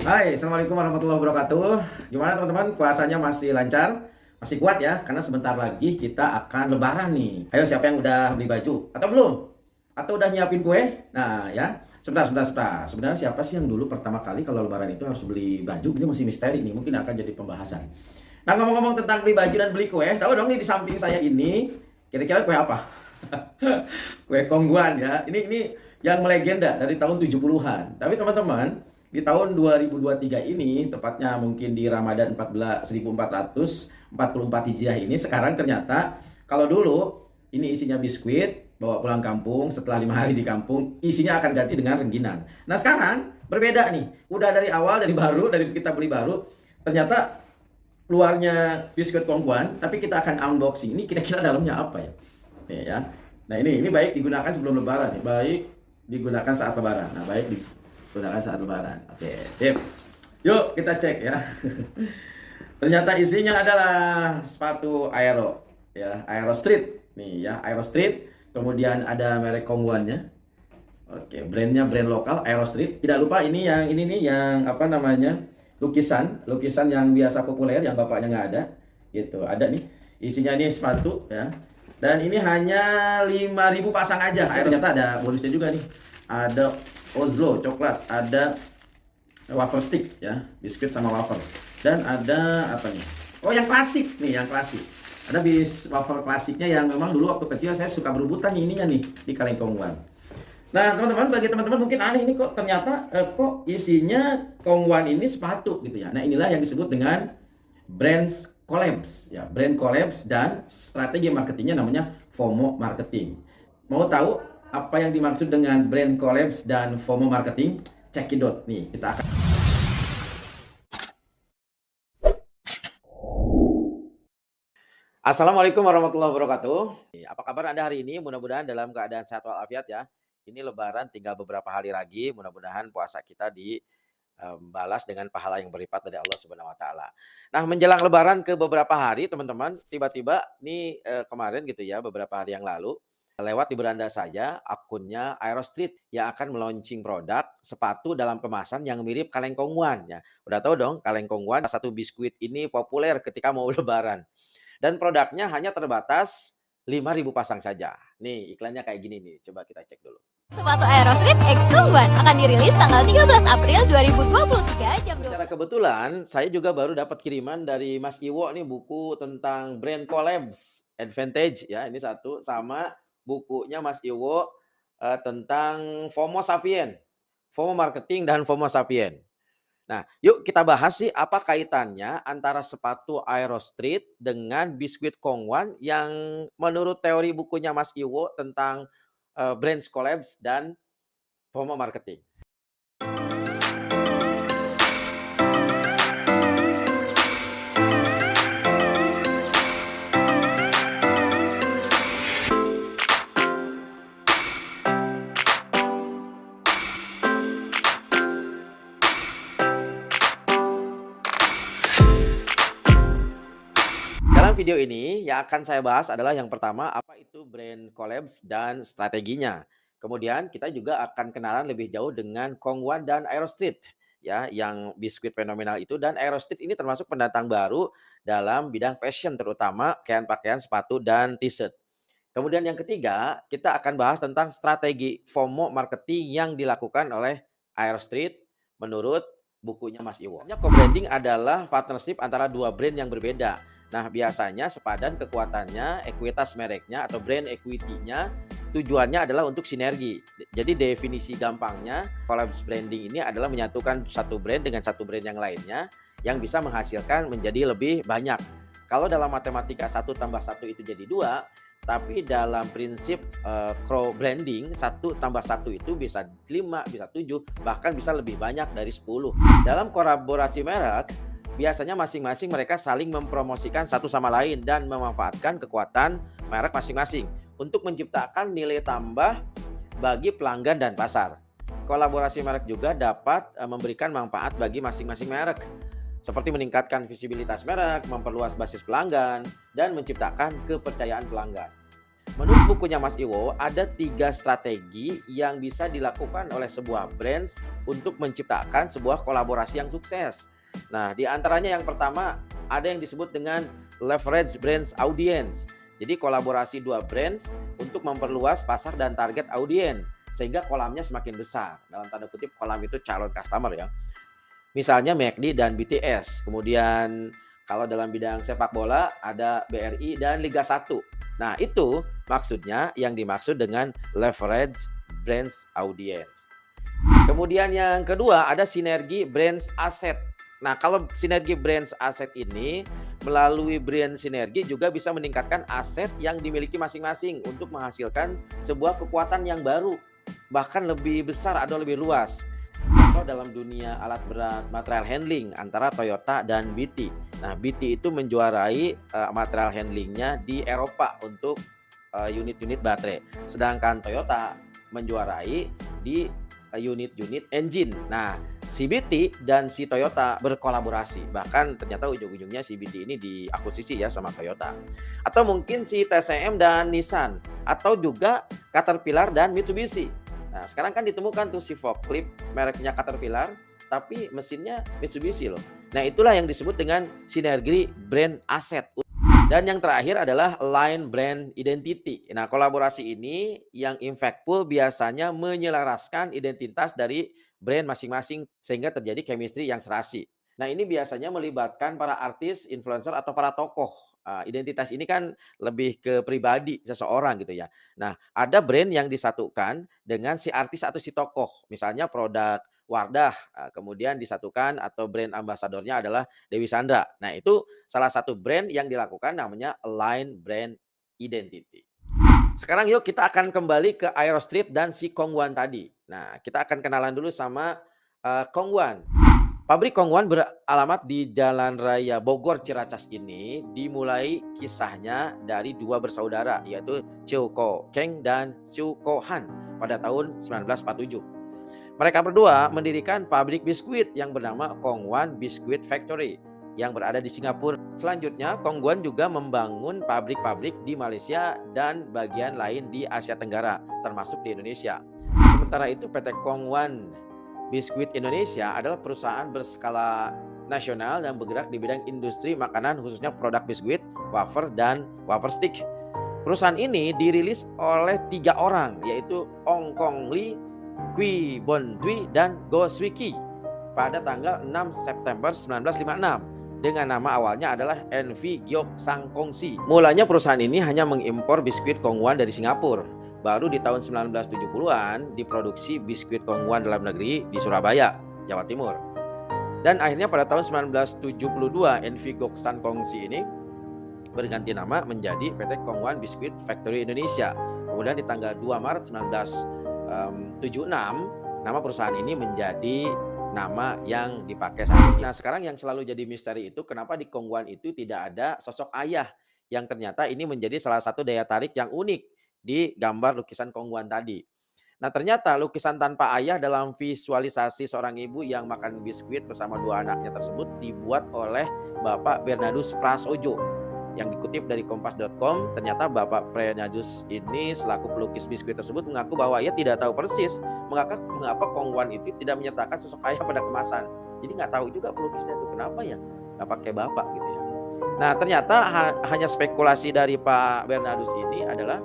Hai, Assalamualaikum warahmatullahi wabarakatuh. Gimana teman-teman? Puasanya masih lancar? Masih kuat ya? Karena sebentar lagi kita akan lebaran nih. Ayo siapa yang udah beli baju? Atau belum? Atau udah nyiapin kue? Nah ya, sebentar. Sebenarnya siapa sih yang dulu pertama kali kalau lebaran itu harus beli baju? Ini masih misteri nih, mungkin akan jadi pembahasan. Nah ngomong-ngomong tentang beli baju dan beli kue, tahu dong nih di samping saya ini, kira-kira kue apa? Kue Kongguan ya. Ini yang melegenda dari tahun 70-an. Tapi teman-teman, di tahun 2023 ini, tepatnya mungkin di Ramadan 14.444 Hijriah ini, sekarang ternyata kalau dulu ini isinya biskuit, bawa pulang kampung, setelah 5 hari di kampung, isinya akan ganti dengan rengginang. Nah sekarang berbeda nih, udah dari awal, dari baru, dari kita beli baru, ternyata luarnya biskuit Kongguan, tapi kita akan unboxing. Ini kira-kira dalamnya apa ya? Nih ya. Nah ini baik digunakan sebelum lebaran nih, baik digunakan saat lebaran. Nah baik digunakan saat lebaran. Oke, sip. Yuk kita cek ya. Ternyata isinya adalah sepatu Aero ya, Aero Street nih ya, Aero Street. Kemudian ada merek Kongguannya. Oke, brandnya brand lokal Aero Street. Tidak lupa ini nih yang apa namanya? Lukisan yang biasa populer yang bapaknya nggak ada gitu. Ada nih. Isinya ini sepatu ya. Dan ini hanya 5.000 pasang aja. Ternyata ada bonusnya juga nih. Ada Oslo coklat, ada wafer stick ya, biskuit sama wafer. Dan ada apa nih? Oh, yang klasik nih, yang klasik. Ada wafer klasiknya yang memang dulu waktu kecil saya suka berebutan nih ininya nih di kaleng Kongguan. Nah, teman-teman, bagi teman-teman mungkin aneh ini kok ternyata kok isinya Kongguan ini sepatu gitu ya. Nah, inilah yang disebut dengan brand collabs ya, brand collabs dan strategi marketingnya namanya FOMO marketing. Mau tahu apa yang dimaksud dengan brand collabs dan FOMO marketing? Cekidot nih, kita akan. Assalamualaikum warahmatullahi wabarakatuh. Apa kabar Anda hari ini? Mudah-mudahan dalam keadaan sehat walafiat ya. Ini lebaran tinggal beberapa hari lagi, mudah-mudahan puasa kita balas dengan pahala yang berlipat dari Allah Subhanahu wa taala. Nah, menjelang lebaran ke beberapa hari, teman-teman, tiba-tiba nih kemarin gitu ya, beberapa hari yang lalu, lewat di beranda saya akunnya Aero Street yang akan meluncing produk sepatu dalam kemasan yang mirip kaleng Kongguan ya. Udah tahu dong, kaleng Kongguan satu biskuit ini populer ketika mau lebaran. Dan produknya hanya terbatas 5.000 pasang saja. Nih, iklannya kayak gini nih. Coba kita cek dulu. Sepatu Aero Street X Kongguan akan dirilis tanggal 13 April 2023 jam 12. Secara kebetulan, saya juga baru dapat kiriman dari Mas Iwo nih buku tentang brand collabs Advantage ya. Ini satu sama bukunya Mas Iwo tentang FOMO Sapien. FOMO marketing dan FOMO Sapien. Nah, yuk kita bahas sih apa kaitannya antara sepatu Aero Street dengan biskuit Kongguan yang menurut teori bukunya Mas Iwo tentang brand collabs dan FOMO marketing. Dalam video ini yang akan saya bahas adalah yang pertama, apa itu brand collabs dan strateginya. Kemudian kita juga akan kenalan lebih jauh dengan Kongguan dan Aero Street ya, yang biskuit fenomenal itu, dan Aero Street ini termasuk pendatang baru dalam bidang fashion, terutama pakaian, sepatu dan t-shirt. Kemudian yang ketiga, kita akan bahas tentang strategi FOMO marketing yang dilakukan oleh Aero Street menurut bukunya Mas Iwo. Co-branding adalah partnership antara dua brand yang berbeda. Nah, biasanya sepadan kekuatannya, ekuitas mereknya atau brand equity-nya, tujuannya adalah untuk sinergi. Jadi definisi gampangnya, collabs branding ini adalah menyatukan satu brand dengan satu brand yang lainnya yang bisa menghasilkan menjadi lebih banyak. Kalau dalam matematika 1 tambah 1 itu jadi 2, tapi dalam prinsip crow branding 1 tambah 1 itu bisa 5, bisa 7, bahkan bisa lebih banyak dari 10. Dalam kolaborasi merek, biasanya masing-masing mereka saling mempromosikan satu sama lain dan memanfaatkan kekuatan merek masing-masing untuk menciptakan nilai tambah bagi pelanggan dan pasar. Kolaborasi merek juga dapat memberikan manfaat bagi masing-masing merek, seperti meningkatkan visibilitas merek, memperluas basis pelanggan, dan menciptakan kepercayaan pelanggan. Menurut bukunya Mas Iwo, ada 3 strategi yang bisa dilakukan oleh sebuah brands untuk menciptakan sebuah kolaborasi yang sukses. Nah, di antaranya yang pertama ada yang disebut dengan leverage brands audience. Jadi kolaborasi dua brands untuk memperluas pasar dan target audiens sehingga kolamnya semakin besar. Dalam tanda kutip kolam itu calon customer ya. Misalnya McD dan BTS. Kemudian kalau dalam bidang sepak bola ada BRI dan Liga 1. Nah, itu maksudnya yang dimaksud dengan leverage brands audience. Kemudian yang kedua ada sinergi brands asset. Nah, kalau sinergi brands asset ini melalui brand sinergi juga bisa meningkatkan aset yang dimiliki masing-masing untuk menghasilkan sebuah kekuatan yang baru, bahkan lebih besar atau lebih luas. Contoh dalam dunia alat berat material handling antara Toyota dan BT. Nah, BT itu menjuarai material handlingnya di Eropa untuk unit-unit baterai. Sedangkan Toyota menjuarai di unit-unit engine. Nah, si BT dan si Toyota berkolaborasi. Bahkan ternyata ujung-ujungnya si BT ini diakuisisi ya sama Toyota. Atau mungkin si TCM dan Nissan. Atau juga Caterpillar dan Mitsubishi. Nah, sekarang kan ditemukan tuh si forklift mereknya Caterpillar, tapi mesinnya Mitsubishi loh. Nah, itulah yang disebut dengan sinergi brand asset. Dan yang terakhir adalah line brand identity. Nah, kolaborasi ini yang impactful biasanya menyelaraskan identitas dari brand masing-masing sehingga terjadi chemistry yang serasi. Nah, ini biasanya melibatkan para artis, influencer atau para tokoh. Identitas ini kan lebih ke pribadi seseorang gitu ya. Nah, ada brand yang disatukan dengan si artis atau si tokoh. Misalnya produk Wardah, kemudian disatukan atau brand ambasadornya adalah Dewi Sandra. Nah, itu salah satu brand yang dilakukan namanya align brand identity. Sekarang yuk kita akan kembali ke Aero Street dan si Kongguan tadi. Nah, kita akan kenalan dulu sama Kongguan. Pabrik Kongguan beralamat di Jalan Raya Bogor Ciracas ini dimulai kisahnya dari dua bersaudara yaitu Chiu Ko Keng dan Chiu Ko Han pada tahun 1947. Mereka berdua mendirikan pabrik biskuit yang bernama Kongguan Biscuit Factory yang berada di Singapura. Selanjutnya, Kongguan juga membangun pabrik-pabrik di Malaysia dan bagian lain di Asia Tenggara, termasuk di Indonesia. Sementara itu, PT Kongguan Biskuit Indonesia adalah perusahaan berskala nasional yang bergerak di bidang industri makanan khususnya produk biskuit, wafer, dan wafer stick. Perusahaan ini dirilis oleh 3 orang yaitu Ong Kong Lee, Kui Bon Tui, dan Go Swee Ki pada tanggal 6 September 1956 dengan nama awalnya adalah NV Gyok Sang Kong Si. Mulanya perusahaan ini hanya mengimpor biskuit Kongguan dari Singapura. Baru di tahun 1970-an diproduksi biskuit Kongguan dalam negeri di Surabaya, Jawa Timur. Dan akhirnya pada tahun 1972 NV Gyok Sang Kong Si ini berganti nama menjadi PT Kongguan Biscuit Factory Indonesia. Kemudian di tanggal 2 Maret 1976 nama perusahaan ini menjadi nama yang dipakai saat ini. Nah, sekarang yang selalu jadi misteri itu kenapa di Kongguan itu tidak ada sosok ayah yang ternyata ini menjadi salah satu daya tarik yang unik di gambar lukisan Kongguan tadi. Nah, ternyata lukisan tanpa ayah dalam visualisasi seorang ibu yang makan biskuit bersama dua anaknya tersebut dibuat oleh Bapak Bernardus Prasojo. Yang dikutip dari kompas.com, ternyata Bapak Bernardus ini selaku pelukis biskuit tersebut mengaku bahwa ia tidak tahu persis mengapa Kongguan itu tidak menyertakan sosok ayah pada kemasan. Jadi nggak tahu juga pelukisnya itu kenapa ya nggak pakai bapak gitu ya. Nah, ternyata hanya spekulasi dari Pak Bernardus ini adalah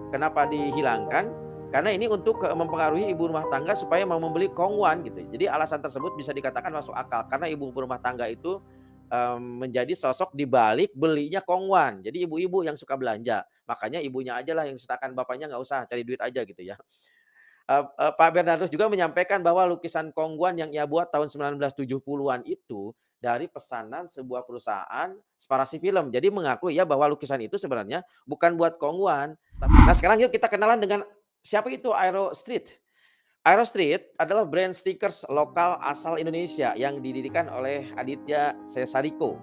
kenapa dihilangkan karena ini untuk mempengaruhi ibu rumah tangga supaya mau membeli Kongguan gitu. Jadi alasan tersebut bisa dikatakan masuk akal karena ibu rumah tangga itu menjadi sosok di balik belinya Kongguan. Jadi ibu-ibu yang suka belanja. Makanya ibunya aja lah yang sertakan bapaknya nggak usah cari duit aja gitu ya. Pak Bernardus juga menyampaikan bahwa lukisan Kongguan yang ia buat tahun 1970-an itu dari pesanan sebuah perusahaan separasi film. Jadi mengaku ya bahwa lukisan itu sebenarnya bukan buat Kongguan. Nah, sekarang yuk kita kenalan dengan siapa itu Aero Street. Aero Street adalah brand stickers lokal asal Indonesia yang didirikan oleh Aditya Cesariko,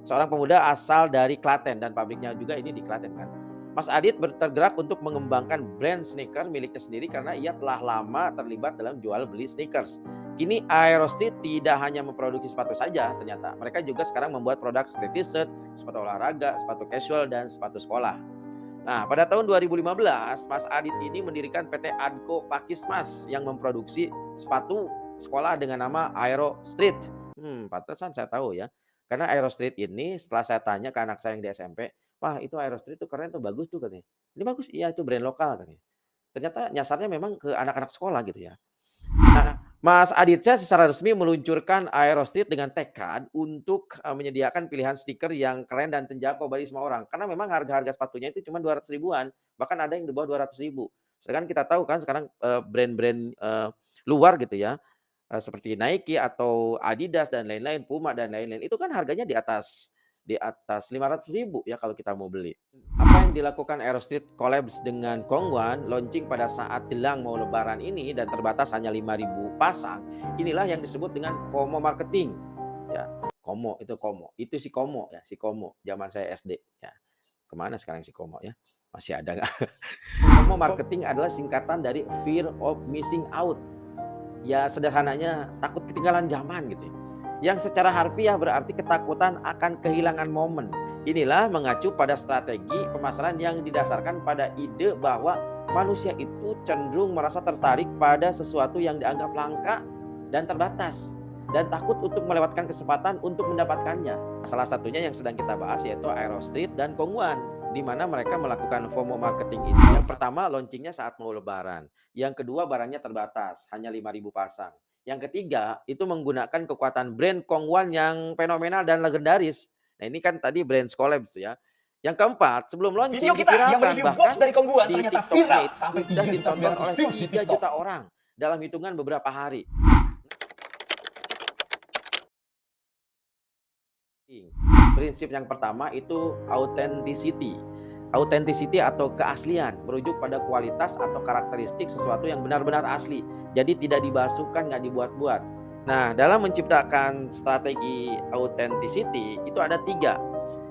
seorang pemuda asal dari Klaten dan pabriknya juga ini di Klaten kan. Mas Adit bertergerak untuk mengembangkan brand sneaker miliknya sendiri karena ia telah lama terlibat dalam jual beli sneakers. Kini Aero Street tidak hanya memproduksi sepatu saja ternyata. Mereka juga sekarang membuat produk seperti t-shirt, sepatu olahraga, sepatu casual, dan sepatu sekolah. Nah, pada tahun 2015, Mas Adit ini mendirikan PT Adco Pakismas yang memproduksi sepatu sekolah dengan nama Aero Street. Pantesan saya tahu ya. Karena Aero Street ini setelah saya tanya ke anak saya yang di SMP, "Wah, itu Aero Street tuh keren tuh, bagus tuh," katanya. "Ini bagus?" "Iya, itu brand lokal," katanya. Ternyata nyasarnya memang ke anak-anak sekolah gitu ya. Nah, Mas Aditya secara resmi meluncurkan Aero Street dengan tekad untuk, menyediakan pilihan stiker yang keren dan terjangkau bagi semua orang. Karena memang harga-harga sepatunya itu cuma 200 ribuan, bahkan ada yang di bawah 200 ribu. Sedangkan kita tahu kan sekarang, brand-brand, luar gitu ya, seperti Nike atau Adidas dan lain-lain, Puma dan lain-lain, itu kan harganya di atas 500 ribu ya kalau kita mau beli. Apa yang dilakukan Aerostreet collabs dengan Kongwan launching pada saat jelang mau lebaran ini dan terbatas hanya 5.000 pasang. Inilah yang disebut dengan FOMO marketing. Ya, Komo itu Komo. Itu si Komo ya, si Komo zaman saya SD ya. Kemana sekarang si Komo ya? Masih ada nggak? FOMO marketing adalah singkatan dari fear of missing out. Ya sederhananya takut ketinggalan zaman gitu ya. Yang secara harfiah berarti ketakutan akan kehilangan momen. Inilah mengacu pada strategi pemasaran yang didasarkan pada ide bahwa manusia itu cenderung merasa tertarik pada sesuatu yang dianggap langka dan terbatas dan takut untuk melewatkan kesempatan untuk mendapatkannya. Salah satunya yang sedang kita bahas yaitu Aerostreet dan Kongwan, di mana mereka melakukan FOMO marketing ini. Yang pertama launchingnya saat mau lebaran. Yang kedua barangnya terbatas, hanya 5.000 pasang. Yang ketiga itu menggunakan kekuatan brand Kongwan yang fenomenal dan legendaris. Nah ini kan tadi brand collabs tuh ya. Yang keempat, sebelum launching Video kita yang diviralkan mereview bahkan box dari Kongguan di ternyata TikToknya viral itu sampai sudah ditonton oleh 3.900 views di 3 TikTok. juta orang dalam hitungan beberapa hari. Prinsip yang pertama itu authenticity. Authenticity atau keaslian merujuk pada kualitas atau karakteristik sesuatu yang benar-benar asli. Jadi tidak dibasuhkan, nggak dibuat-buat. Nah, dalam menciptakan strategi authenticity itu ada 3.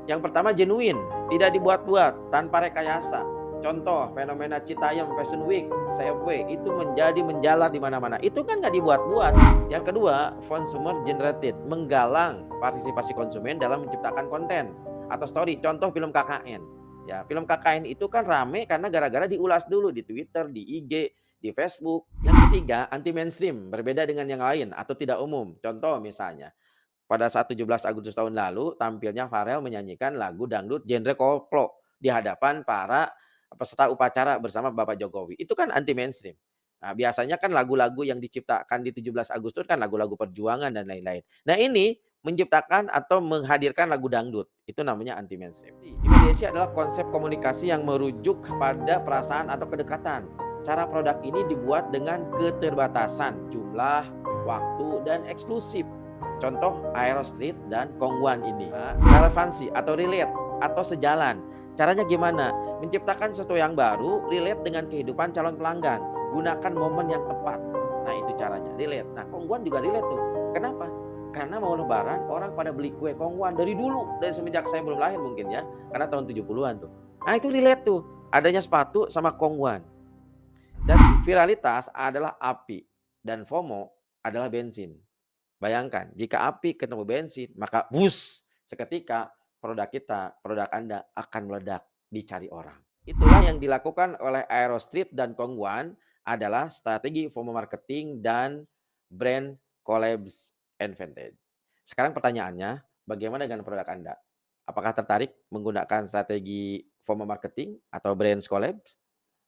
Yang pertama genuine, tidak dibuat-buat, tanpa rekayasa. Contoh fenomena Citayam Fashion Week, Safeway itu menjalar di mana-mana. Itu kan nggak dibuat-buat. Yang kedua, consumer generated, menggalang partisipasi konsumen dalam menciptakan konten atau story. Contoh film KKN. Ya, film KKN itu kan rame karena gara-gara diulas dulu di Twitter, di IG, di Facebook. Yang ketiga, anti mainstream, berbeda dengan yang lain atau tidak umum. Contoh misalnya, pada saat 17 Agustus tahun lalu, tampilnya Farel menyanyikan lagu dangdut genre koplo di hadapan para peserta upacara bersama Bapak Jokowi. Itu kan anti mainstream. Nah, biasanya kan lagu-lagu yang diciptakan di 17 Agustus kan lagu-lagu perjuangan dan lain-lain. Nah, ini menciptakan atau menghadirkan lagu dangdut. Itu namanya anti mainstream. Imediasi adalah konsep komunikasi yang merujuk pada perasaan atau kedekatan. Cara produk ini dibuat dengan keterbatasan jumlah, waktu, dan eksklusif. Contoh Aerostreet dan Kongwan ini. Relevansi atau relate atau sejalan. Caranya gimana? Menciptakan sesuatu yang baru, relate dengan kehidupan calon pelanggan. Gunakan momen yang tepat. Nah itu caranya, relate. Nah Kongwan juga relate tuh. Kenapa? Karena mau lebaran orang pada beli kue Kongwan dari dulu. Dari semenjak saya belum lahir mungkin ya. Karena tahun 70-an tuh. Nah itu relate tuh. Adanya sepatu sama Kongwan. Dan viralitas adalah api. Dan FOMO adalah bensin. Bayangkan, jika api ketemu bensin, maka bus, seketika produk kita, produk Anda akan meledak, dicari orang. Itulah yang dilakukan oleh Aerostreet dan Kongwan adalah strategi FOMO marketing dan brand collabs and vintage. Sekarang pertanyaannya, bagaimana dengan produk Anda? Apakah tertarik menggunakan strategi FOMO marketing atau brand collabs?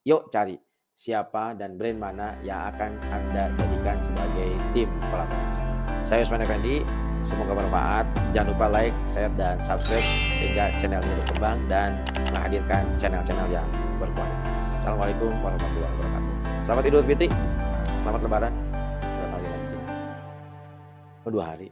Yuk cari siapa dan brand mana yang akan Anda jadikan sebagai tim kolaborasi. Saya Usman Effendi, semoga bermanfaat. Jangan lupa like, share, dan subscribe sehingga channel ini berkembang dan menghadirkan channel-channel yang berkualitas. Assalamualaikum warahmatullahi wabarakatuh. Selamat Idul Fitri, selamat Lebaran. Berapa hari lagi sih? 2 hari.